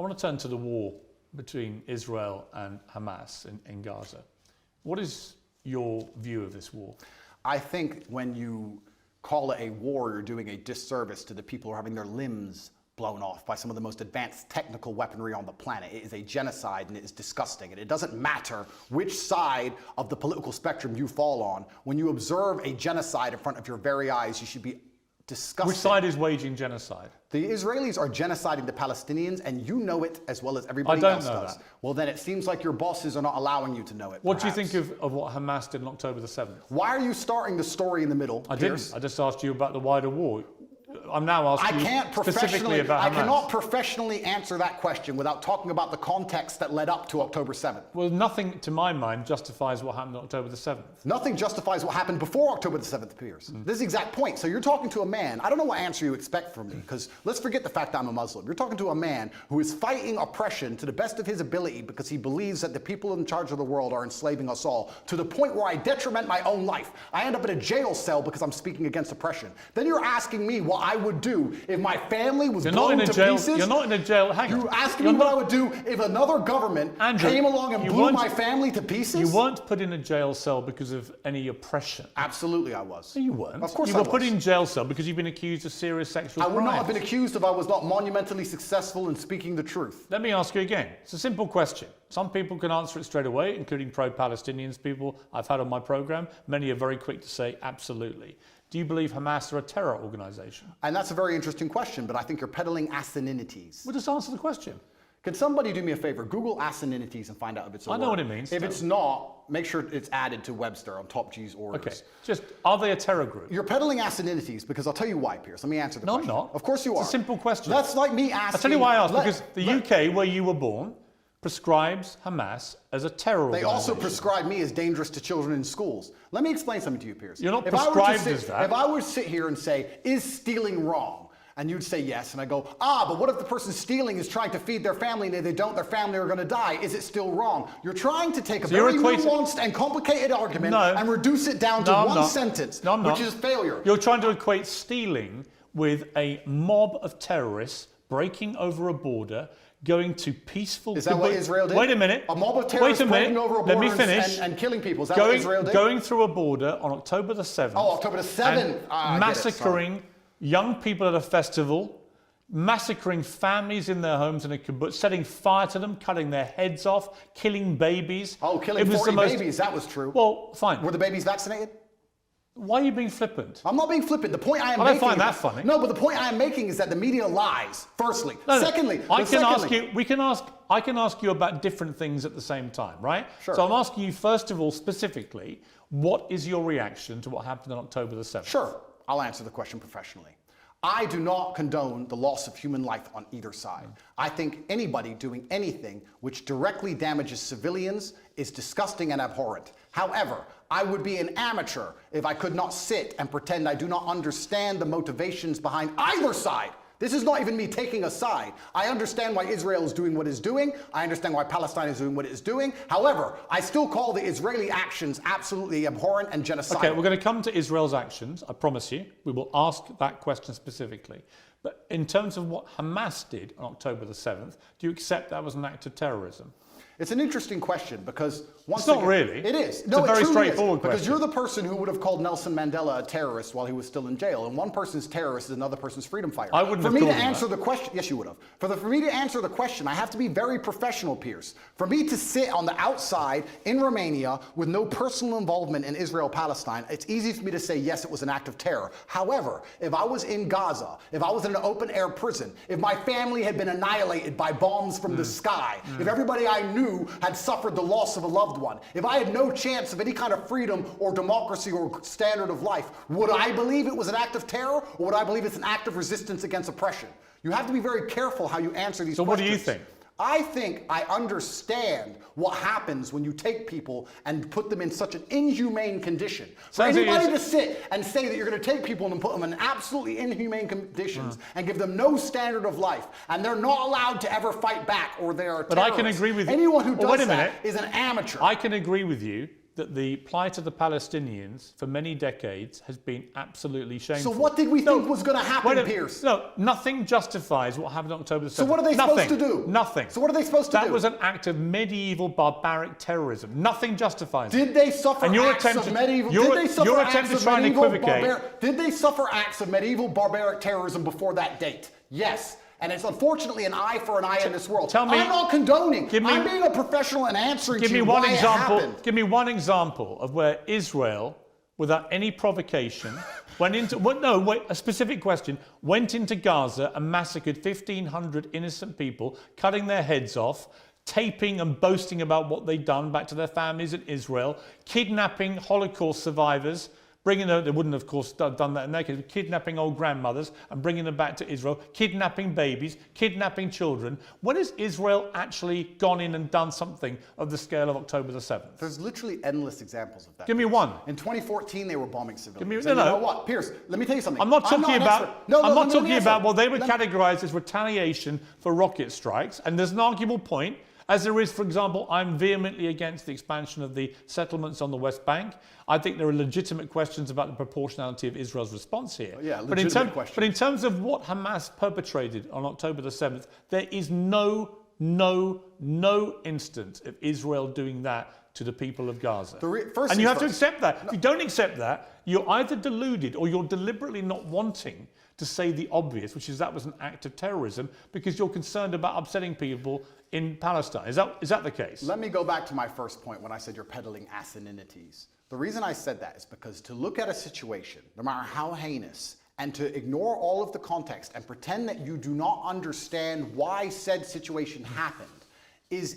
want to turn to the war between Israel and Hamas in Gaza. What is your view of this war? I think when you call it a war, you're doing a disservice to the people who are having their limbs blown off by some of the most advanced technical weaponry on the planet. It is a genocide and it is disgusting. And it doesn't matter which side of the political spectrum you fall on. When you observe a genocide in front of your very eyes, you should be disgusted. Which side is waging genocide? The Israelis are genociding the Palestinians, and you know it as well as everybody else does. That. Well, then it seems like your bosses are not allowing you to know it. What do you think of what Hamas did on October the 7th? Why are you starting the story in the middle, Beirs? I just asked you about the wider war. I'm now asking you specifically about Hamas. I cannot professionally answer that question without talking about the context that led up to October 7th. Well, nothing, to my mind, justifies what happened on October the 7th. Nothing justifies what happened before October the 7th, Beirs. This is the exact point. So you're talking to a man, I don't know what answer you expect from me, because let's forget the fact that I'm a Muslim. You're talking to a man who is fighting oppression to the best of his ability because he believes that the people in charge of the world are enslaving us all, to the point where I detriment my own life. I end up in a jail cell because I'm speaking against oppression. Then you're asking me what I would do if my family was blown to pieces. You're not in a jail. Hang on. You're asking me what I would do if another government came along and blew my family to pieces? You weren't put in a jail cell because of any oppression. Absolutely I was. No, you weren't. Of course you I were was. put in jail cell because you've been accused of serious sexual crimes. I would not have been accused if I was not monumentally successful in speaking the truth. Let me ask you again. It's a simple question. Some people can answer it straight away, including pro-Palestinians people I've had on my program. Many are very quick to say absolutely. Do you believe Hamas are a terror organization? And that's a very interesting question, but I think you're peddling asininities. Well, just answer the question. Can somebody do me a favor? Google asininities and find out if it's a word. I know what it means. If it's not, make sure it's added to Webster on Top G's orders. Okay. Just, are they a terror group? You're peddling asininities because I'll tell you why, Beirs. Let me answer the question. No, I'm not. Of course you are. It's a simple question. That's like me asking... I'll tell you why I asked. Because the UK, where you were born, prescribes Hamas as a terror organization. They also prescribe me as dangerous to children in schools. Let me explain something to you, Beirs. You're not prescribed as that. If I were to sit here and say, is stealing wrong? And you'd say yes, and I go, but what if the person stealing is trying to feed their family, and if they don't, their family are going to die? Is it still wrong? You're trying to take a very nuanced and complicated argument and reduce it down to one sentence, which is failure. You're trying to equate stealing with a mob of terrorists breaking over a border, going to peaceful... Is that what Israel did? Wait a minute. A mob of terrorists breaking over a border and killing people. Is that what Israel did? Going through a border on October the 7th. Oh, October the 7th. Massacring young people at a festival, massacring families in their homes in a kibbutz, setting fire to them, cutting their heads off, killing babies. Oh, killing 40 babies, that was true. Well, fine. Were the babies vaccinated? Why are you being flippant? I'm not being flippant. The point I am making... I don't find that funny. No, but the point I am making is that the media lies, firstly. Secondly... I can ask you about different things at the same time, right? Sure. So I'm asking you, first of all, specifically, what is your reaction to what happened on October the 7th? Sure. I'll answer the question professionally. I do not condone the loss of human life on either side. I think anybody doing anything which directly damages civilians is disgusting and abhorrent. However, I would be an amateur if I could not sit and pretend I do not understand the motivations behind either side. This is not even me taking a side. I understand why Israel is doing what it's doing. I understand why Palestine is doing what it's doing. However, I still call the Israeli actions absolutely abhorrent and genocidal. Okay, we're going to come to Israel's actions, I promise you. We will ask that question specifically. But in terms of what Hamas did on October the 7th, do you accept that was an act of terrorism? It's an interesting question because once again... It's not really. It is. It's a very straightforward question. Because you're the person who would have called Nelson Mandela a terrorist while he was still in jail. And one person's terrorist is another person's freedom fighter. I wouldn't have called him that. For me to answer the question... Yes, you would have. For me to answer the question, I have to be very professional, Beirs. For me to sit on the outside in Romania with no personal involvement in Israel-Palestine, it's easy for me to say, yes, it was an act of terror. However, if I was in Gaza, if I was in an open-air prison, if my family had been annihilated by bombs from the sky, if everybody I knew had suffered the loss of a loved one, if I had no chance of any kind of freedom or democracy or standard of life, would I believe it was an act of terror, or would I believe it's an act of resistance against oppression? You have to be very careful how you answer these questions. So what do you think? I think I understand what happens when you take people and put them in such an inhumane condition. For anybody to sit and say that you're going to take people and put them in absolutely inhumane conditions and give them no standard of life, and they're not allowed to ever fight back, or they are terrorists. But I can agree with you. Anyone who does that is an amateur. I can agree with you that the plight of the Palestinians for many decades has been absolutely shameful. So what did we think was going to happen, Piers? No, nothing justifies what happened on October the 7th. So what are they supposed to do? Nothing. So what are they supposed to do? That was an act of medieval barbaric terrorism. Nothing justifies it. Did they suffer acts of medieval? Did they suffer acts of medieval Did they suffer acts of medieval barbaric terrorism before that date? Yes. And it's unfortunately an eye for an eye in this world. Tell me, I'm not condoning. I'm being a professional and answering to you why it happened. Give me one example of where Israel, without any provocation, went into... a specific question. Went into Gaza and massacred 1,500 innocent people, cutting their heads off, taping and boasting about what they'd done back to their families in Israel, kidnapping Holocaust survivors, bringing them, they wouldn't have, of course, done that in their case, but kidnapping old grandmothers and bringing them back to Israel, kidnapping babies, kidnapping children. When has Israel actually gone in and done something of the scale of October the 7th? There's literally endless examples of that. Give me one. In 2014, they were bombing civilians. You know what, Piers, let me tell you something. I'm not talking about, well, they were categorized as retaliation for rocket strikes, and there's an arguable point. As there is, for example, I'm vehemently against the expansion of the settlements on the West Bank. I think there are legitimate questions about the proportionality of Israel's response here. But in terms of what Hamas perpetrated on October the 7th, there is no instance of Israel doing that to the people of Gaza. And you have to accept that. If you don't accept that, you're either deluded or you're deliberately not wanting to say the obvious, which is that was an act of terrorism, because you're concerned about upsetting people in Palestine. Is that the case? Let me go back to my first point when I said you're peddling asininities. The reason I said that is because to look at a situation, no matter how heinous, and to ignore all of the context and pretend that you do not understand why said situation happened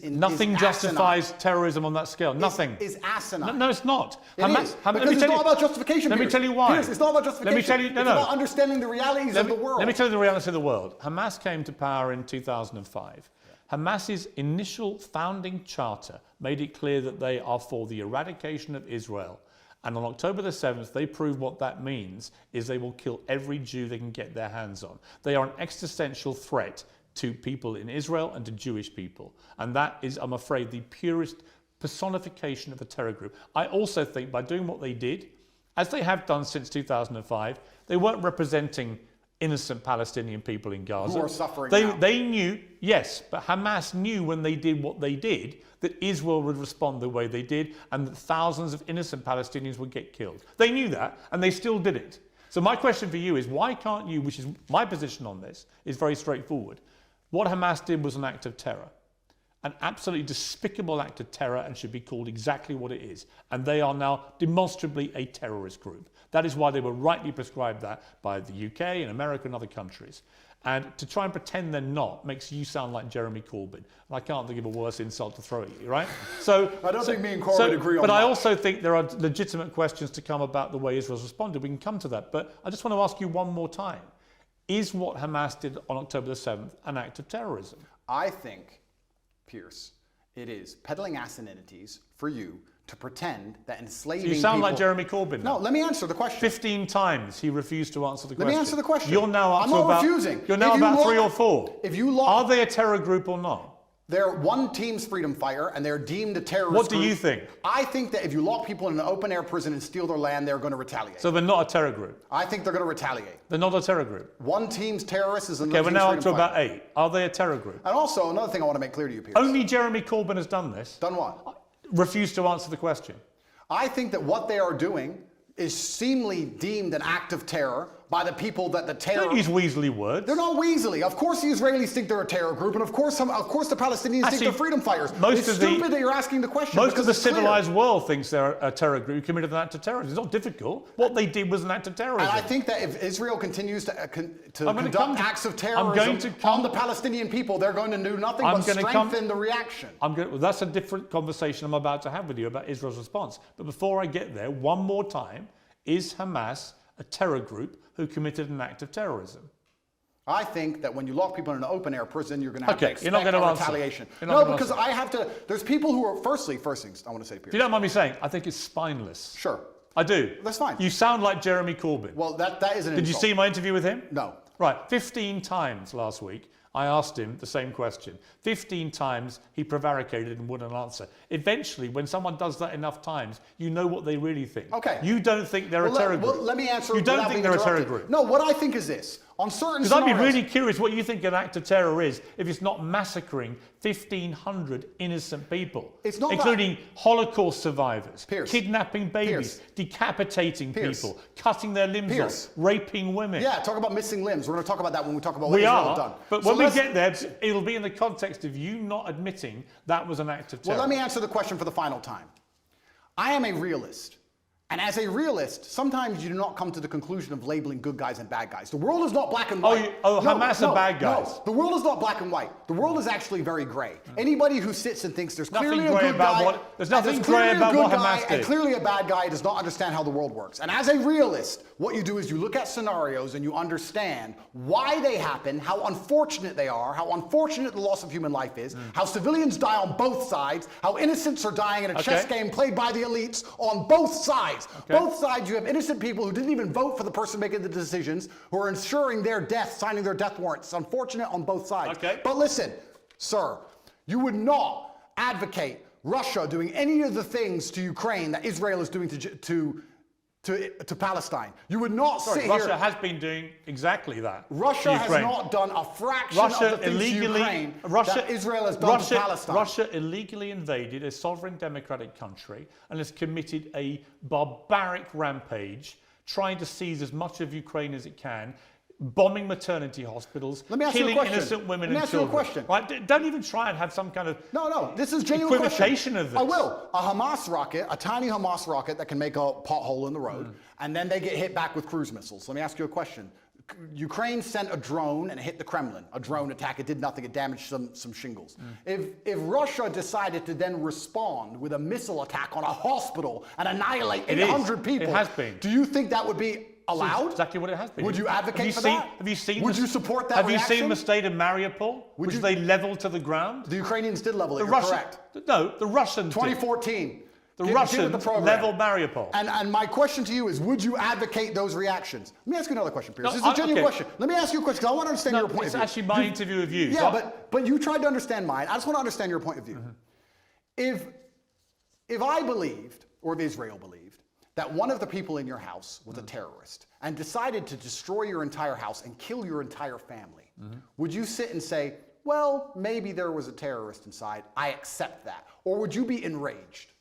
Nothing justifies terrorism on that scale. Nothing. Is asinine. No, it's not. Because it's not about justification. Let me tell you why. Piers, it's not about justification. Let me tell you, it's about understanding the realities of the world. Let me tell you the reality of the world. Hamas came to power in 2005. Hamas's initial founding charter made it clear that they are for the eradication of Israel. And on October the 7th, they proved what that means is they will kill every Jew they can get their hands on. They are an existential threat to people in Israel and to Jewish people. And that is, I'm afraid, the purest personification of a terror group. I also think by doing what they did, as they have done since 2005, they weren't representing innocent Palestinian people in Gaza. Who are suffering now. They knew, yes, but Hamas knew when they did what they did that Israel would respond the way they did and that thousands of innocent Palestinians would get killed. They knew that, and they still did it. So my question for you is, why can't you, which is my position on this, is very straightforward. What Hamas did was an act of terror, an absolutely despicable act of terror, and should be called exactly what it is. And they are now demonstrably a terrorist group. That is why they were rightly prescribed that by the UK and America and other countries. And to try and pretend they're not makes you sound like Jeremy Corbyn. And I can't think of a worse insult to throw at you, right? So I don't think me and Corbyn agree on that. But I also think there are legitimate questions to come about the way Israel's responded. We can come to that. But I just want to ask you one more time. Is what Hamas did on October the 7th an act of terrorism? I think, Piers, it is peddling asininities for you to pretend that enslaving people... You sound like Jeremy Corbyn now. No, let me answer the question. 15 times he refused to answer the question. Let me answer the question. You're now up I'm to not about... refusing. You're now about 3 or 4. If you look... Are they a terror group or not? They're one team's freedom fighter, and they're deemed a terrorist What do group. you think? I think that if you lock people in an open-air prison and steal their land, they're going to retaliate. So they're not a terror group? I think they're going to retaliate. They're not a terror group? One team's terrorist is another team's freedom fighter. Okay, we're now up to fighter. about 8. Are they a terror group? And also, another thing I want to make clear to you, Piers. Only Jeremy Corbyn has done this. Done what? Refused to answer the question. I think that what they are doing is seemingly deemed an act of terror by the people that the terror... Don't use weaselly words. They're not weaselly. Of course the Israelis think they're a terror group, and of course the Palestinians think they're freedom fighters. It's stupid that you're asking the question. Most of the civilized world thinks they're a terror group who committed an act of terrorism. It's not difficult. What they did was an act of terrorism. And I think that if Israel continues to conduct acts of terrorism on the Palestinian people, they're going to do nothing but strengthen the reaction. Well, that's a different conversation I'm about to have with you about Israel's response. But before I get there, one more time, is Hamas a terror group who committed an act of terrorism? I think that when you lock people in an open-air prison, you're going to have to expect you're not going to retaliation. No, because I have to... There's people who are... First things I want to say to Piers. If you don't mind me saying, I think it's spineless. Sure. I do. That's fine. You sound like Jeremy Corbyn. Well, that is an insult. Did you see my interview with him? No. Right. 15 times last week, I asked him the same question. 15 times he prevaricated and wouldn't answer. Eventually, when someone does that enough times, you know what they really think. Okay. You don't think they're a terror group. Well, let me answer. You don't think they're a terror group. No, what I think is this. On certain Because I'd be really curious what you think an act of terror is if it's not massacring 1,500 innocent people, it's not including Holocaust survivors, Pierce. kidnapping babies, decapitating people, cutting their limbs off, raping women. Yeah, talk about missing limbs. We're going to talk about that when we talk about we what Israel are, have done. But so when we get there, it'll be in the context of you not admitting that was an act of terror. Well, let me answer the question for the final time. I am a realist. And as a realist, sometimes you do not come to the conclusion of labeling good guys and bad guys. The world is not black and white. Hamas are bad guys. No, the world is not black and white. The world is actually very gray. Anybody who sits and thinks there's clearly a good guy, there's nothing gray about what Hamas did, and clearly a bad guy does not understand how the world works. And as a realist, what you do is you look at scenarios and you understand why they happen, how unfortunate they are, how unfortunate the loss of human life is, how civilians die on both sides, how innocents are dying in a chess game played by the elites on both sides. Both sides, you have innocent people who didn't even vote for the person making the decisions, who are ensuring their death, signing their death warrants. It's unfortunate on both sides. But listen, sir, you would not advocate Russia doing any of the things to Ukraine that Israel is doing to Palestine. You would not sit here. Russia has been doing exactly that. Russia has not done a fraction of the things to Ukraine that Israel has done to Palestine. Russia illegally invaded a sovereign democratic country and has committed a barbaric rampage, trying to seize as much of Ukraine as it can, bombing maternity hospitals, killing innocent women and children. Right? Don't even try and have some kind of this is genuine equivocation of this. I will. A Hamas rocket, a tiny Hamas rocket that can make a pothole in the road, and then they get hit back with cruise missiles. Let me ask you a question. Ukraine sent a drone and it hit the Kremlin. A drone attack. It did nothing. It damaged some shingles. If Russia decided to then respond with a missile attack on a hospital and annihilate 800 people, it has been. Do you think that would be allowed? Exactly what it has been. Would you advocate for that? Have you seen? Would you support that? Have you seen the state of Mariupol, which they leveled to the ground? The Ukrainians did level it. You're correct. No, the Russians. 2014. The Russians leveled Mariupol. And my question to you is, would you advocate those reactions? Let me ask you another question, Beiris. This is a genuine question. Let me ask you a question because I want to understand your point of view. It's actually my interview with you. Yeah, but you tried to understand mine. I just want to understand your point of view. If I believed, or if Israel believed, that one of the people in your house was a terrorist and decided to destroy your entire house and kill your entire family, would you sit and say, well, maybe there was a terrorist inside, I accept that? Or would you be enraged?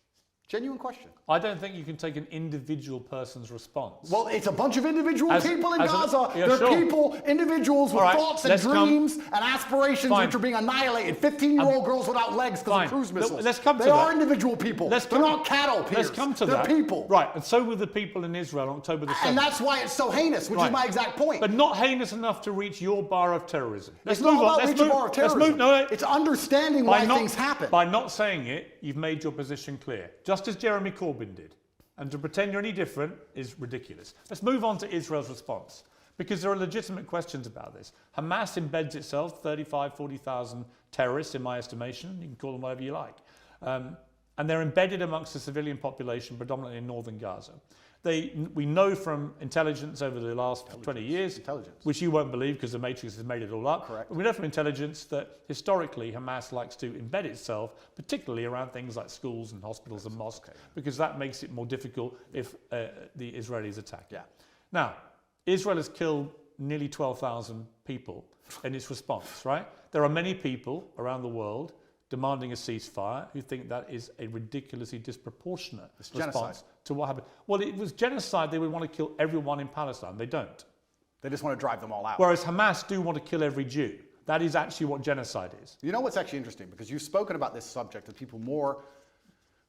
Genuine question. I don't think you can take an individual person's response. Well, it's a bunch of individual people in Gaza. They're people, individuals with thoughts and dreams and aspirations which are being annihilated. 15-year-old girls without legs because of cruise missiles. Let's come to they are individual people. They're not cattle, Pierce. Let's come to that. They're people. Right, and so were the people in Israel on October the 7th. And that's why it's so heinous, which is my exact point. But not heinous enough to reach your bar of terrorism. It's not about reaching bar of terrorism. It's understanding why things happen. By not saying it, you've made your position clear. Just as Jeremy Corbyn did. And to pretend you're any different is ridiculous. Let's move on to Israel's response, because there are legitimate questions about this. Hamas embeds itself, 40,000 terrorists in my estimation. You can call them whatever you like. And they're embedded amongst the civilian population, predominantly in northern Gaza. We know from intelligence over the last 20 years, which you won't believe because the Matrix has made it all up. Correct. But we know from intelligence that historically Hamas likes to embed itself, particularly around things like schools and hospitals and mosques, because that makes it more difficult if the Israelis attack. Yeah. Now, Israel has killed nearly 12,000 people in its response, right? There are many people around the world demanding a ceasefire who think that is a ridiculously disproportionate response to what happened. Well, it was genocide. They would want to kill everyone in Palestine. They don't. They just want to drive them all out. Whereas Hamas do want to kill every Jew. That is actually what genocide is. You know what's actually interesting? Because you've spoken about this subject with people more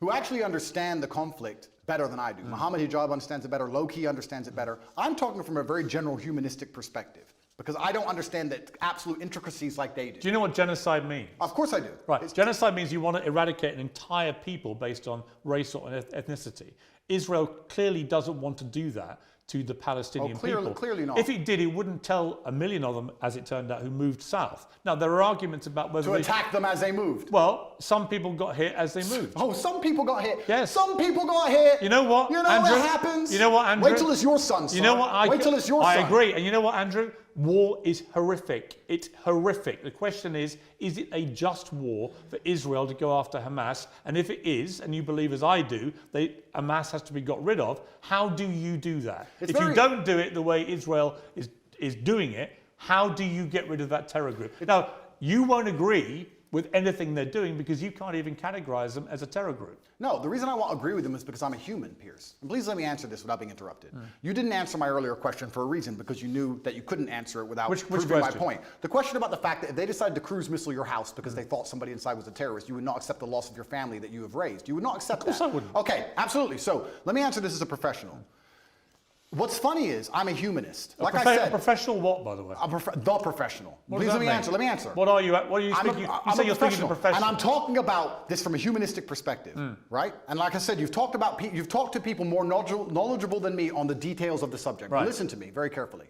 who actually understand the conflict better than I do. Mohammed Hijab understands it better. Low-key understands it better. I'm talking from a very general humanistic perspective, because I don't understand the absolute intricacies like they do. Do you know what genocide means? Of course I do. Right. Genocide means you want to eradicate an entire people based on race or ethnicity. Israel clearly doesn't want to do that to the Palestinian people. Clearly not. If it did, it wouldn't tell a million of them, as it turned out, who moved south. Now, there are arguments about whether to attack them as they moved. Well, some people got hit as they moved. Oh, some people got hit. Yes. Some people got hit. You know what, You know Andrew? what happens? You know what, Andrew? Wait till it's your son, son. You know what? Wait till it's your son. I agree. And you know what, Andrew? war is horrific. It's horrific. The question is it a just war for Israel to go after Hamas? And if it is, and you believe as I do, Hamas has to be got rid of, how do you do that? If you don't do it the way Israel is doing it, how do you get rid of that terror group? Now, you won't agree with anything they're doing because you can't even categorize them as a terror group. No, the reason I won't agree with them is because I'm a human, Piers. And please let me answer this without being interrupted. You didn't answer my earlier question for a reason, because you knew that you couldn't answer it without proving my point. The question about the fact that if they decided to cruise missile your house because they thought somebody inside was a terrorist, you would not accept the loss of your family that you have raised. You would not accept that. Of course I wouldn't. Okay, absolutely. So let me answer this as a professional. What's funny is I'm a humanist. Like I said, a professional what, by the way? The professional. Please let me answer. Let me answer. What are you? What are you thinking? You say you're thinking of professional, and I'm talking about this from a humanistic perspective, right? And like I said, you've talked to people more knowledgeable than me on the details of the subject. Right. Listen to me very carefully.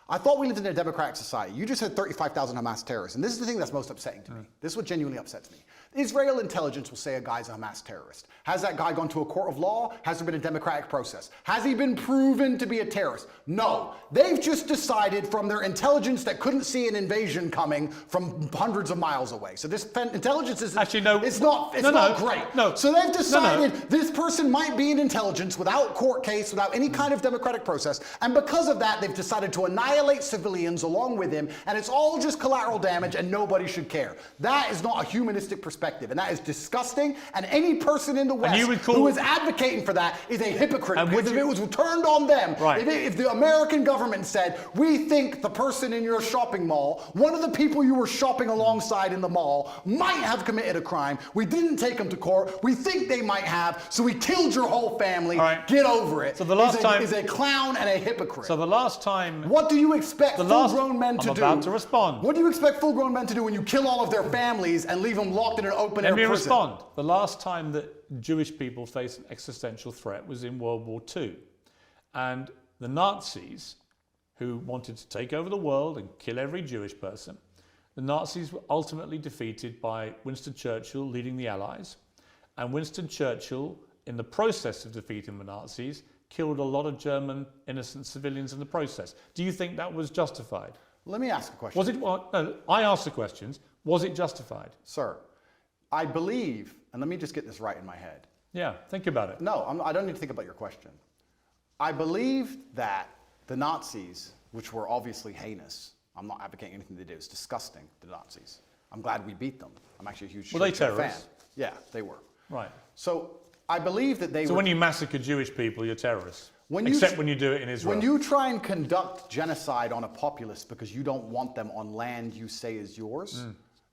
I thought we lived in a democratic society. You just said 35,000 Hamas terrorists, and this is the thing that's most upsetting to me. This is what genuinely upsets me. Israel intelligence will say a guy's a Hamas terrorist. Has that guy gone to a court of law? Has there been a democratic process? Has he been proven to be a terrorist? No. They've just decided from their intelligence that couldn't see an invasion coming from hundreds of miles away. So this intelligence is actually no. It's not great. No. So they've decided this person might be an intelligence without court case, without any kind of democratic process, and because of that, they've decided to annihilate civilians along with him, and it's all just collateral damage, and nobody should care. That is not a humanistic perspective, and that is disgusting. And any person in the West who is advocating for that is a hypocrite. Because if it was turned on them, if the American government said, we think the person in your shopping mall, one of the people you were shopping alongside in the mall, might have committed a crime. We didn't take them to court. We think they might have, so we killed your whole family. Get over it. So the last time is a clown and a hypocrite. So the last time, what do you expect full-grown men to do? I'm about to respond. What do you expect full-grown men to do when you kill all of their families and leave them locked in an open-air prison? Let me respond. The last time that Jewish people faced an existential threat was in World War II. And the Nazis, who wanted to take over the world and kill every Jewish person, the Nazis were ultimately defeated by Winston Churchill leading the Allies. And Winston Churchill, in the process of defeating the Nazis, killed a lot of German innocent civilians in the process. Do you think that was justified? Let me ask a question. Was it? Well, no, I asked the questions. Was it justified? Sir, I believe, and let me just get this right in my head. Yeah, think about it. No, I don't need to think about your question. I believe that the Nazis, which were obviously heinous, I'm not advocating anything they did, it's disgusting, the Nazis. I'm glad we beat them. I'm actually a huge Were they terrorists? fan. Yeah, they were. Right. So I believe that they were... So when you massacre Jewish people, you're terrorists? Except when you do it in Israel. When you try and conduct genocide on a populace because you don't want them on land you say is yours,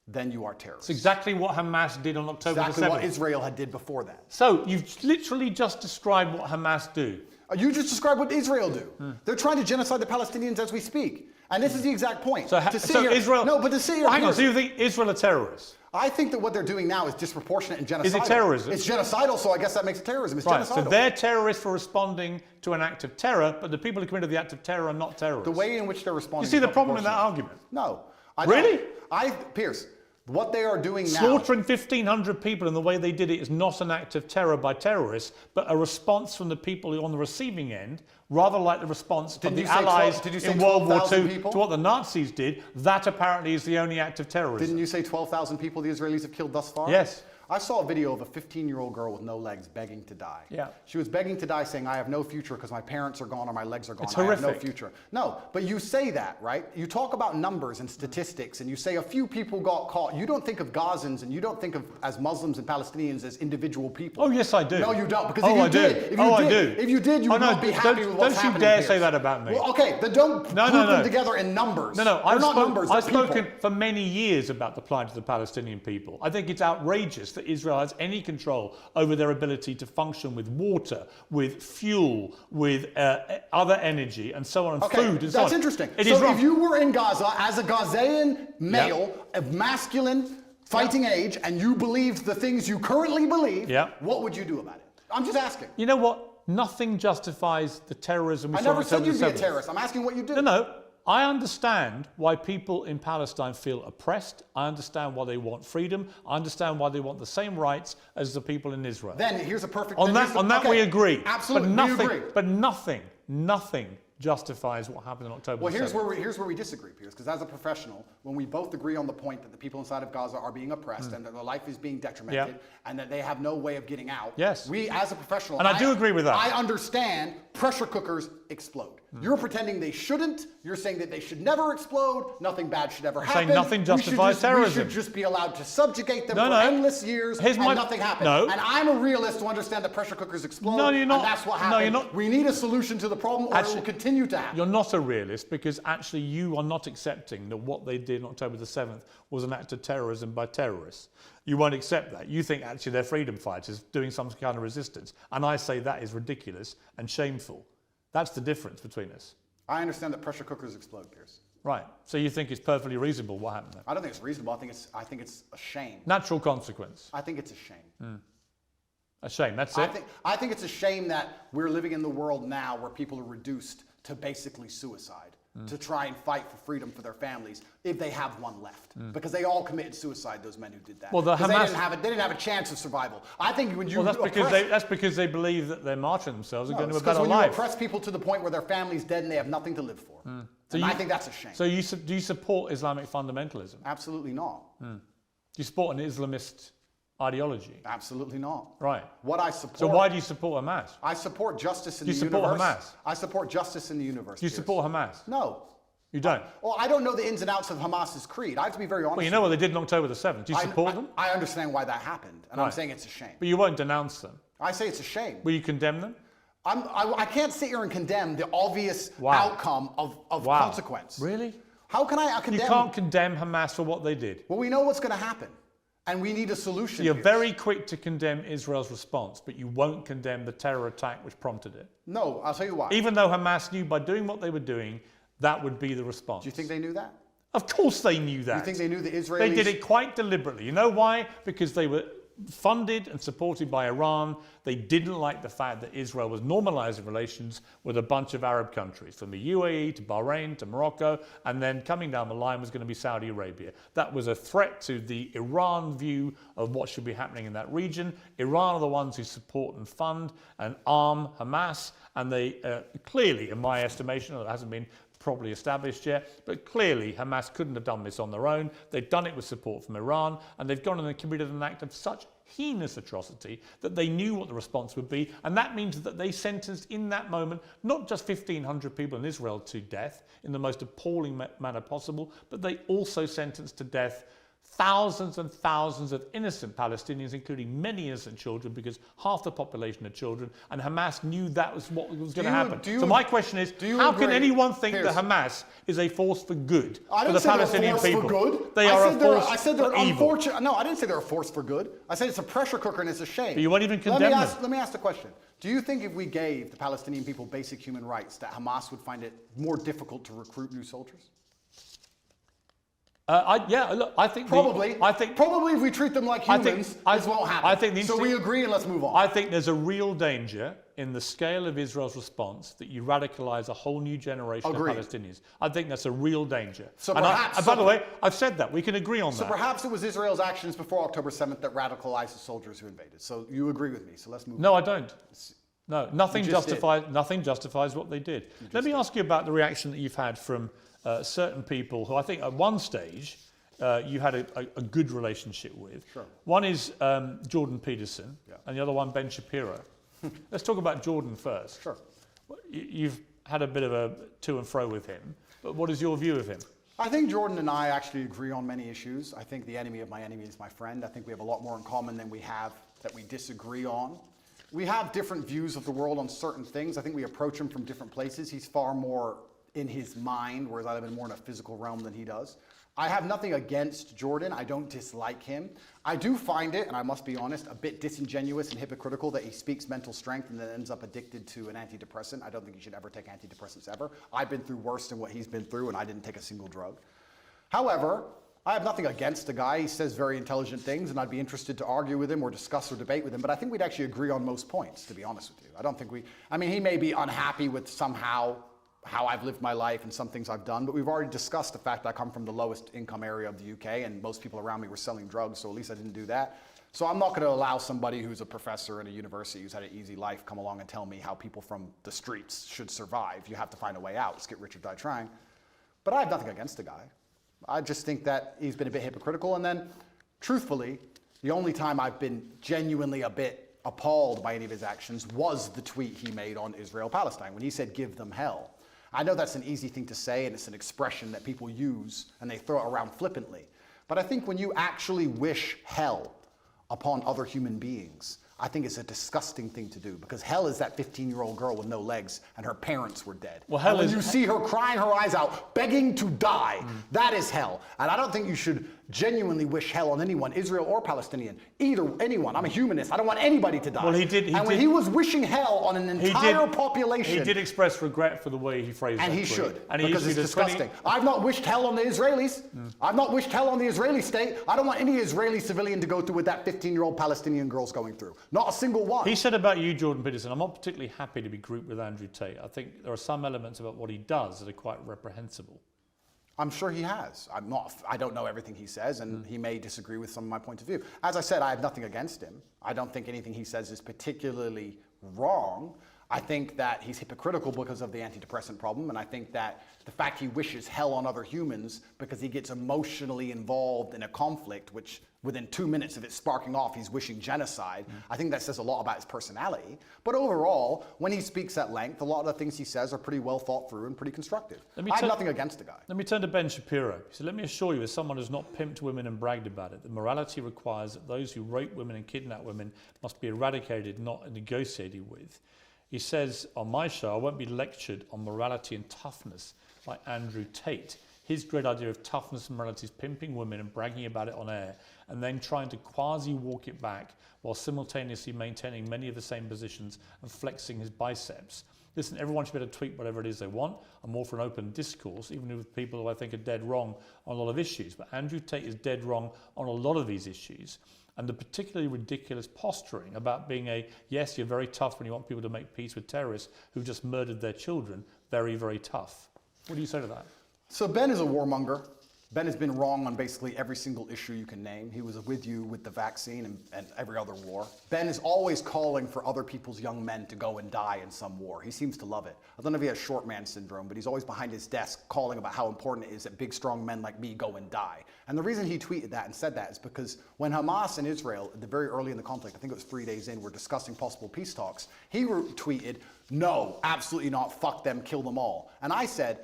then you are terrorists. It's exactly what Hamas did on October the 7th. Exactly what Israel had did before that. So you've literally just described what Hamas do. You just described what Israel do. They're trying to genocide the Palestinians as we speak. And this is the exact point. So Israel... No, but to sit here... Hang on, so you think Israel are terrorists? I think that what they're doing now is disproportionate and genocidal. Is it terrorism? It's genocidal, so I guess that makes it terrorism. It's genocidal. So they're terrorists for responding to an act of terror, but the people who committed the act of terror are not terrorists. The way in which they're responding... You see the problem in that argument? No. Really? Pierce, what they are doing now... Slaughtering 1,500 people in the way they did it is not an act of terror by terrorists, but a response from the people who are on the receiving end, rather like the response of the Allies in World War II to what the Nazis did. That apparently is the only act of terrorism. Didn't you say 12,000 people the Israelis have killed thus far? Yes. I saw a video of a 15-year-old girl with no legs begging to die. Yeah. She was begging to die saying, I have no future because my parents are gone or my legs are gone. It's horrific. I have no future. No, but you say that, right? You talk about numbers and statistics and you say a few people got caught. You don't think of Gazans and you don't think of as Muslims and Palestinians as individual people. Oh, yes, I do. No, you don't. Because if you did, you would not be happy with what's happening. Don't you dare say that about me. Well, okay, then don't group them together in numbers. No, they're not numbers, they're I've spoken people. for many years about the plight of the Palestinian people. I think it's outrageous that Israel has any control over their ability to function with water, with fuel, with other energy, and so on, and food, and so on. That's interesting. It so is wrong. If you were in Gaza as a Gazan male of masculine fighting age, and you believed the things you currently believe, what would you do about it? I'm just asking. You know what? Nothing justifies the terrorism we saw. I never said you'd be a terrorist. I'm asking what you do. No. I understand why people in Palestine feel oppressed. I understand why they want freedom. I understand why they want the same rights as the people in Israel. Then here's a perfect... On that we agree. Absolutely, we agree. But nothing justifies what happened on October Well, 7th. here's where we disagree, Piers, because as a professional, when we both agree on the point that the people inside of Gaza are being oppressed and that their life is being detrimented and that they have no way of getting out, Yes. we, as a professional, And I do agree with that. I understand pressure cookers explode. You're pretending they shouldn't. You're saying that they should never explode. Nothing bad should ever happen. saying nothing justifies terrorism. We should just be allowed to subjugate them No, for no. endless years and nothing happens. No. And I'm a realist to understand that pressure cookers explode. No, you're not. And that's what No, happened. you're not. We need a solution to the problem or it Actually, will continue to happen. You're not a realist because actually you are not accepting that what they did on October the 7th was an act of terrorism by terrorists. You won't accept that. You think actually they're freedom fighters doing some kind of resistance. And I say that is ridiculous and shameful. That's the difference between us. I understand that pressure cookers explode, Piers. Right. So you think it's perfectly reasonable what happened there? I don't think it's reasonable. I think it's a shame. Natural consequence. I think it's a shame. A shame. That's it. I think it's a shame that we're living in the world now where people are reduced to basically suicide to try and fight for freedom for their families if they have one left, because they all committed suicide. Those men who did that. Well, the Because Hamas- they didn't have a chance of survival. I think when you Well, that's because they believe that they're martyring themselves and going to a better when life. you oppress people to the point where their family's dead and they have nothing to live for. And I think that's a shame. So do you support Islamic fundamentalism? Absolutely not. Do you support an Islamist ideology? Absolutely not. Right. What I support. So why do you support Hamas? I support justice in Do the you support universe. Hamas? I support justice in the universe. Do you Piers. support Hamas? No. You don't? Well, I don't know the ins and outs of Hamas's creed. I have to be very honest. Well, you know what they did on October the 7th. Do you support them? I understand why that happened, and I'm Right. saying it's a shame. But you won't denounce them. I say it's a shame. Will you condemn them? I can't sit here and condemn the obvious Wow. outcome of Wow. consequence. Really? How can I You condemn? can't condemn Hamas for what they did. Well, we know what's going to happen, and we need a solution. You're here. very quick to condemn Israel's response, but you won't condemn the terror attack which prompted it. No, I'll tell you why. Even though Hamas knew by doing what they were doing, that would be the response. Do you think they knew that? Of course they knew that. You think they knew the Israelis? They did it quite deliberately. You know why? Because they were funded and supported by Iran. They didn't like the fact that Israel was normalizing relations with a bunch of Arab countries, from the UAE to Bahrain to Morocco, and then coming down the line was going to be Saudi Arabia. That was a threat to the Iran view of what should be happening in that region. Iran are the ones who support and fund and arm Hamas, and they clearly, in my estimation, it hasn't been properly established yet, but clearly Hamas couldn't have done this on their own. They've done it with support from Iran, and they've gone and committed an act of such heinous atrocity that they knew what the response would be, and that means that they sentenced in that moment not just 1,500 people in Israel to death in the most appalling manner possible, but they also sentenced to death thousands and thousands of innocent Palestinians, including many innocent children, because half the population are children, and Hamas knew that was what was going to happen. So my question is, how can anyone think that Hamas is a force for good for the Palestinian people? They are a force for evil. No, I didn't say they're a force for good. I said it's a pressure cooker and it's a shame. But you won't even condemn them. Let me ask the question. Do you think if we gave the Palestinian people basic human rights, that Hamas would find it more difficult to recruit new soldiers? I think probably if we treat them like humans, this won't happen. So we agree and let's move on. I think there's a real danger in the scale of Israel's response that you radicalize a whole new generation of Palestinians. I think that's a real danger. So by the way, I've said that. We can agree on that. So perhaps it was Israel's actions before October 7th that radicalized the soldiers who invaded. So you agree with me. So let's move on. No, I don't. No, nothing justifies what they did. Let me ask you about the reaction that you've had from certain people who I think at one stage you had a good relationship with. Sure. One is Jordan Peterson, and the other one Ben Shapiro. Let's talk about Jordan first. Sure. You've had a bit of a to and fro with him, but what is your view of him? I think Jordan and I actually agree on many issues. I think the enemy of my enemy is my friend. I think we have a lot more in common than we have that we disagree on. We have different views of the world on certain things. I think we approach him from different places. He's far more in his mind, whereas I live in more in a physical realm than he does. I have nothing against Jordan. I don't dislike him. I do find it, and I must be honest, a bit disingenuous and hypocritical that he speaks mental strength and then ends up addicted to an antidepressant. I don't think he should ever take antidepressants ever. I've been through worse than what he's been through, and I didn't take a single drug. However, I have nothing against the guy. He says very intelligent things, and I'd be interested to argue with him or discuss or debate with him, but I think we'd actually agree on most points, to be honest with you. I don't think he may be unhappy with somehow how I've lived my life and some things I've done, but we've already discussed the fact that I come from the lowest income area of the UK and most people around me were selling drugs, so at least I didn't do that. So I'm not going to allow somebody who's a professor in a university who's had an easy life come along and tell me how people from the streets should survive. You have to find a way out. Let's get rich or die trying. But I have nothing against the guy. I just think that he's been a bit hypocritical. And then, truthfully, the only time I've been genuinely a bit appalled by any of his actions was the tweet he made on Israel-Palestine when he said, give them hell. I know that's an easy thing to say, and it's an expression that people use, and they throw it around flippantly. But I think when you actually wish hell upon other human beings, I think it's a disgusting thing to do, because hell is that 15-year-old girl with no legs and her parents were dead. Well, hell and when you see her crying her eyes out, begging to die, that is hell. And I don't think you should genuinely wish hell on anyone, Israel or Palestinian, anyone. I'm a humanist. I don't want anybody to die. Well, he did. When he was wishing hell on an entire population, he did express regret for the way he phrased it. And he should, because it's disgusting. I've not wished hell on the Israelis. I've not wished hell on the Israeli state. I don't want any Israeli civilian to go through what that 15-year-old Palestinian girl's going through. Not a single one. He said about you, Jordan Peterson, I'm not particularly happy to be grouped with Andrew Tate. I think there are some elements about what he does that are quite reprehensible. I'm sure he has. I don't know everything he says, and he may disagree with some of my point of view. As I said, I have nothing against him. I don't think anything he says is particularly wrong. I think that he's hypocritical because of the antidepressant problem, and I think that the fact he wishes hell on other humans because he gets emotionally involved in a conflict, which within 2 minutes of it sparking off, he's wishing genocide. I think that says a lot about his personality. But overall, when he speaks at length, a lot of the things he says are pretty well thought through and pretty constructive. I have nothing against the guy. Let me turn to Ben Shapiro. He said, let me assure you, as someone who's not pimped women and bragged about it, that morality requires that those who rape women and kidnap women must be eradicated, not negotiated with. He says, on my show, I won't be lectured on morality and toughness by Andrew Tate. His great idea of toughness and morality is pimping women and bragging about it on air, and then trying to quasi-walk it back while simultaneously maintaining many of the same positions and flexing his biceps. Listen, everyone should be able to tweet whatever it is they want. I'm all for an open discourse, even with people who I think are dead wrong on a lot of issues. But Andrew Tate is dead wrong on a lot of these issues. And the particularly ridiculous posturing about being yes, you're very tough when you want people to make peace with terrorists who've just murdered their children, very, very tough. What do you say to that? So Ben is a warmonger. Ben has been wrong on basically every single issue you can name. He was with you with the vaccine and every other war. Ben is always calling for other people's young men to go and die in some war. He seems to love it. I don't know if he has short man syndrome, but he's always behind his desk calling about how important it is that big, strong men like me go and die. And the reason he tweeted that and said that is because when Hamas and Israel, at the very early in the conflict, I think it was 3 days in, were discussing possible peace talks, he tweeted, no, absolutely not, fuck them, kill them all. And I said,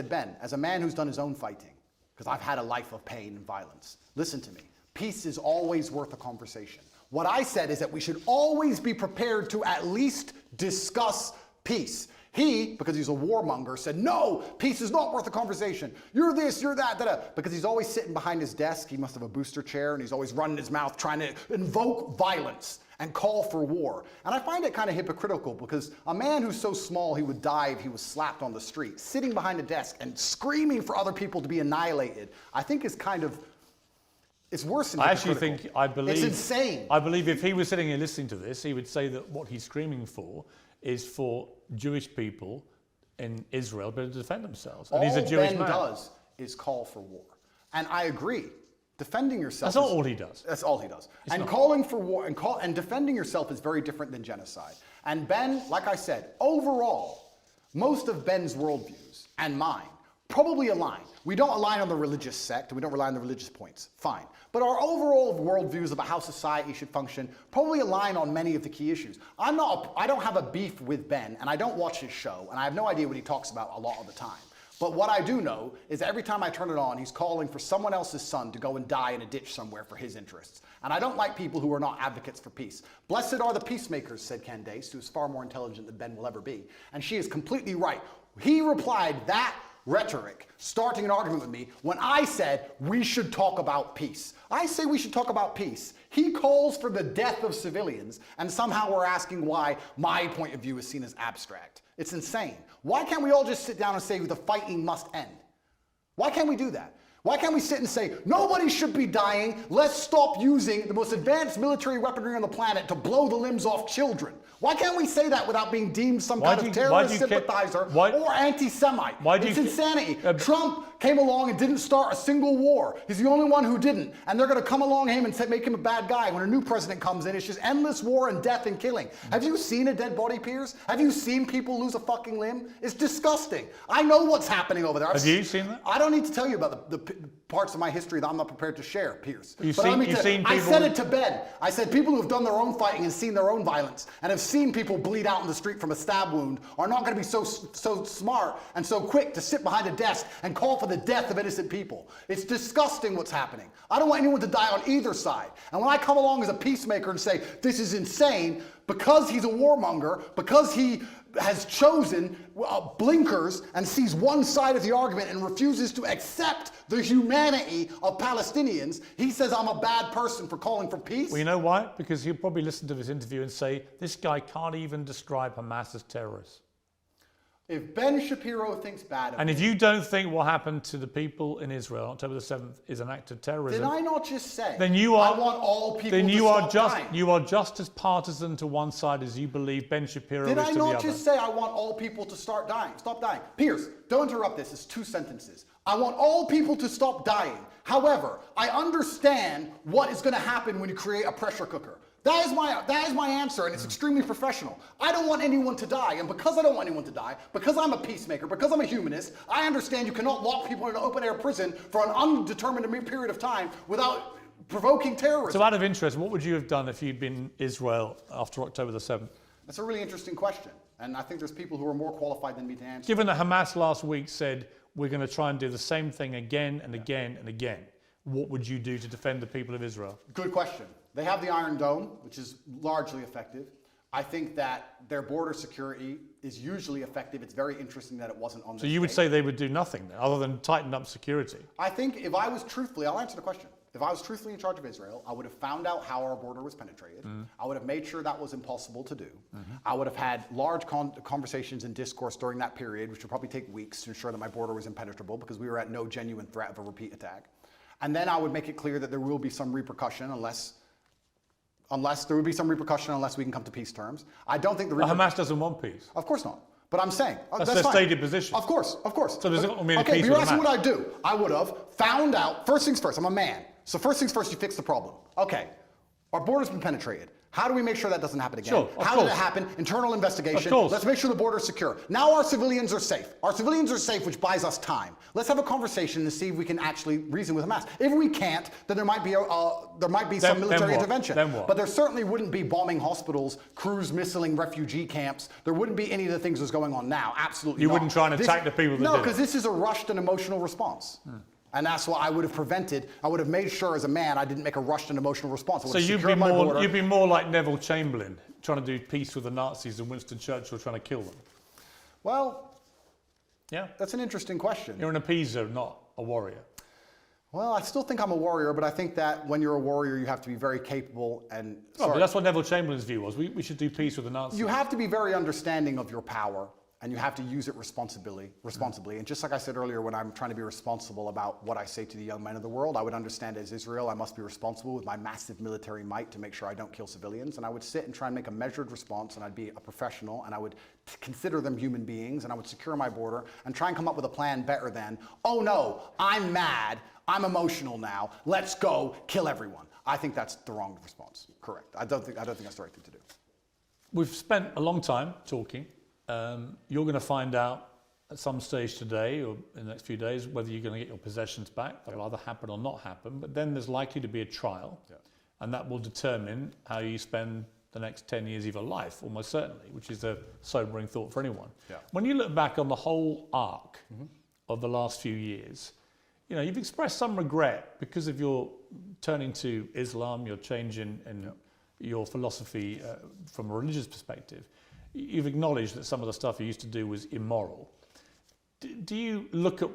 Ben, as a man who's done his own fighting, because I've had a life of pain and violence, listen to me. Peace is always worth a conversation. What I said is that we should always be prepared to at least discuss peace. He, because he's a warmonger, said, no, peace is not worth a conversation. You're this, you're that, da-da. Because he's always sitting behind his desk. He must have a booster chair, and he's always running his mouth trying to invoke violence and call for war. And I find it kind of hypocritical because a man who's so small he would die if he was slapped on the street, sitting behind a desk and screaming for other people to be annihilated, I think is kind of, it's worse than hypocritical. It's insane. I believe if he was sitting here listening to this, he would say that what he's screaming for is for Jewish people in Israel to defend themselves. And he's a Jewish man. All Ben does is call for war. And I agree. Defending yourself. That's not all he does. That's all he does. And calling for war and defending yourself is very different than genocide. And Ben, like I said, overall, most of Ben's worldviews and mine probably align. We don't align on the religious sect, and we don't rely on the religious points. Fine. But our overall worldviews about how society should function probably align on many of the key issues. I don't have a beef with Ben, and I don't watch his show, and I have no idea what he talks about a lot of the time. But what I do know is every time I turn it on, he's calling for someone else's son to go and die in a ditch somewhere for his interests. And I don't like people who are not advocates for peace. Blessed are the peacemakers, said Candace, who is far more intelligent than Ben will ever be. And she is completely right. He replied that rhetoric, starting an argument with me, when I said we should talk about peace. I say we should talk about peace. He calls for the death of civilians, and somehow we're asking why my point of view is seen as abstract. It's insane. Why can't we all just sit down and say the fighting must end? Why can't we do that? Why can't we sit and say, nobody should be dying, let's stop using the most advanced military weaponry on the planet to blow the limbs off children? Why can't we say that without being deemed some kind of terrorist sympathizer or anti-Semite? It's insanity. Trump came along and didn't start a single war. He's the only one who didn't. And they're going to come along him and make him a bad guy. When a new president comes in, it's just endless war and death and killing. Have you seen a dead body, Piers? Have you seen people lose a fucking limb? It's disgusting. I know what's happening over there. Have you seen that? I don't need to tell you about the parts of my history that I'm not prepared to share, Piers. You've seen people... I said it to Ben. I said people who have done their own fighting and seen their own violence and have seen people bleed out in the street from a stab wound are not going to be so smart and so quick to sit behind a desk and call for the death of innocent people. It's disgusting what's happening. I don't want anyone to die on either side. And when I come along as a peacemaker and say, this is insane, because he's a warmonger, because he has chosen blinkers and sees one side of the argument and refuses to accept the humanity of Palestinians, he says I'm a bad person for calling for peace. Well, you know why? Because he'll probably listen to this interview and say, this guy can't even describe Hamas as terrorists. If Ben Shapiro thinks bad of And if you don't think what happened to the people in Israel on October the 7th is an act of terrorism, did I not just say then you are, I want all people then to you stop are just dying? You are just as partisan to one side as you believe Ben Shapiro Did is I to the other. not just say I want all people to stop dying? Piers, don't interrupt this. It's 2 sentences. I want all people to stop dying. However, I understand what is going to happen when you create a pressure cooker. That is my answer, and it's extremely professional. I don't want anyone to die, and because I don't want anyone to die, because I'm a peacemaker, because I'm a humanist, I understand you cannot lock people in an open-air prison for an undetermined period of time without provoking terrorism. So out of interest, what would you have done if you'd been Israel after October the 7th? That's a really interesting question, and I think there's people who are more qualified than me to answer. Given that Hamas last week said, we're going to try and do the same thing again and again and again, what would you do to defend the people of Israel? Good question. They have the Iron Dome, which is largely effective. I think that their border security is usually effective. It's very interesting that it wasn't on this So you would say they would do nothing then, other than tighten up security? I think if I was truthfully, I'll answer the question. If I was truthfully in charge of Israel, I would have found out how our border was penetrated. I would have made sure that was impossible to do. I would have had large conversations and discourse during that period, which would probably take weeks to ensure that my border was impenetrable because we were at no genuine threat of a repeat attack. And then I would make it clear that there will be some repercussion unless we can come to peace terms. I don't think Hamas doesn't want peace. Of course not. But I'm saying that's their stated position. Of course. So does it mean okay, peace you're with asking Hamas? what I'd do. I would have found out. First things first. I'm a man. So first things first, you fix the problem. Okay, our border's been penetrated. How do we make sure that doesn't happen again? Sure, How did it happen? Internal investigation. Of course. Let's make sure the border's secure. Now our civilians are safe. Our civilians are safe, which buys us time. Let's have a conversation to see if we can actually reason with Hamas. If we can't, then there might be some military intervention. Then what? But there certainly wouldn't be bombing hospitals, cruise missiling refugee camps. There wouldn't be any of the things that's going on now. Absolutely You not. wouldn't try and attack the people that No, did it. because this is a rushed and emotional response. And that's what I would have prevented. I would have made sure as a man I didn't make a rushed and emotional response. So you'd be more like Neville Chamberlain, trying to do peace with the Nazis than Winston Churchill trying to kill them. Well, yeah, that's an interesting question. You're an appeaser, not a warrior. Well, I still think I'm a warrior, but I think that when you're a warrior, you have to be very capable and... But that's what Neville Chamberlain's view was. We should do peace with the Nazis. You have to be very understanding of your power, and you have to use it responsibly. And just like I said earlier, when I'm trying to be responsible about what I say to the young men of the world, I would understand as Israel, I must be responsible with my massive military might to make sure I don't kill civilians. And I would sit and try and make a measured response, and I'd be a professional, and I would consider them human beings, and I would secure my border and try and come up with a plan better than, oh no, I'm mad, I'm emotional now, let's go kill everyone. I think that's the wrong response. Correct. I don't think that's the right thing to do. We've spent a long time talking. You're going to find out at some stage today or in the next few days whether you're going to get your possessions back. That'll either happen or not happen. But then there's likely to be a trial, and that will determine how you spend the next 10 years of your life, almost certainly, which is a sobering thought for anyone. When you look back on the whole arc of the last few years, you know, you've expressed some regret because of your turning to Islam, your change in your philosophy from a religious perspective. You've acknowledged that some of the stuff you used to do was immoral. Do you look at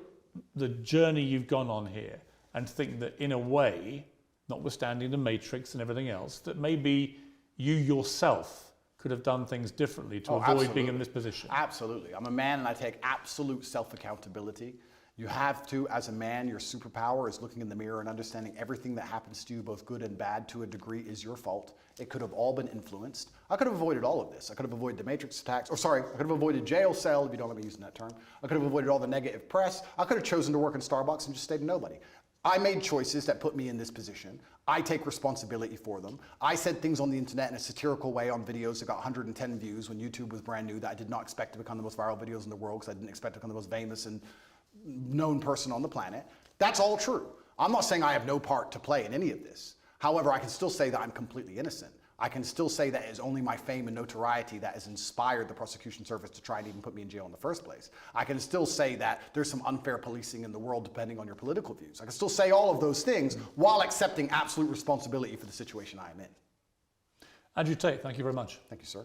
the journey you've gone on here and think that in a way, notwithstanding the matrix and everything else, that maybe you yourself could have done things differently to avoid being in this position? Absolutely. I'm a man and I take absolute self-accountability. You have to, as a man, your superpower is looking in the mirror and understanding everything that happens to you, both good and bad, to a degree is your fault. It could have all been influenced. I could have avoided all of this. I could have avoided the Matrix attacks, or sorry, I could have avoided jail cell, if you don't let me use that term. I could have avoided all the negative press. I could have chosen to work in Starbucks and just stayed a nobody. I made choices that put me in this position. I take responsibility for them. I said things on the internet in a satirical way on videos that got 110 views when YouTube was brand new that I did not expect to become the most viral videos in the world because I didn't expect to become the most famous and known person on the planet. That's all true. I'm not saying I have no part to play in any of this. However, I can still say that I'm completely innocent. I can still say that it is only my fame and notoriety that has inspired the prosecution service to try and even put me in jail in the first place. I can still say that there's some unfair policing in the world depending on your political views. I can still say all of those things while accepting absolute responsibility for the situation I am in. Andrew Tate, thank you very much. Thank you, sir.